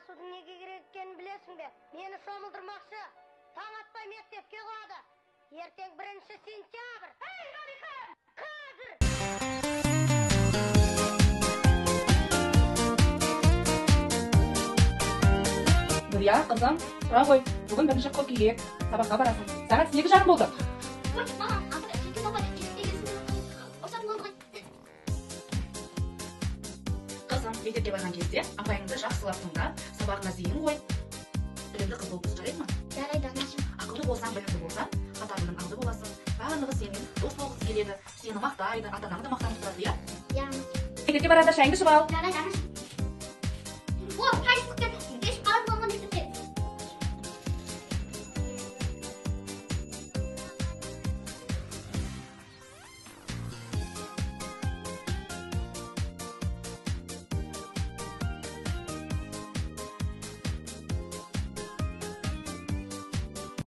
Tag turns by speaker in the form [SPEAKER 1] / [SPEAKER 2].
[SPEAKER 1] ашудың неге керек екенін білесің бе? Мені шомылдырмақшы. Таң атпай мектепке қояды. Ертең 1 сентябрь. Ей, Галихан! Қазір!
[SPEAKER 2] Нұрия, қызым, тұра ғой. Бүгін 1 қыркүйек. Сабаққа барасың. Сағат 8:30 болды.
[SPEAKER 3] Ой, мама,
[SPEAKER 2] Қызым, мектепке барған кезде апайыңды жақсылап тыңдап, сабағына зейін қой. Білімді қыз болып жарайды ма?
[SPEAKER 3] жарайды, анашым.
[SPEAKER 2] Ақылды болсаң, білімді болсаң, қатарының алды боласың. Барлығы сенің дос болғысы келеді, сені мақтайды, ата-анаңды мақтанып тұрады, иә?
[SPEAKER 3] Иә, анашым.
[SPEAKER 2] Мектепке барады, шайыңды ішіп ал.
[SPEAKER 3] Жарайды, анашым.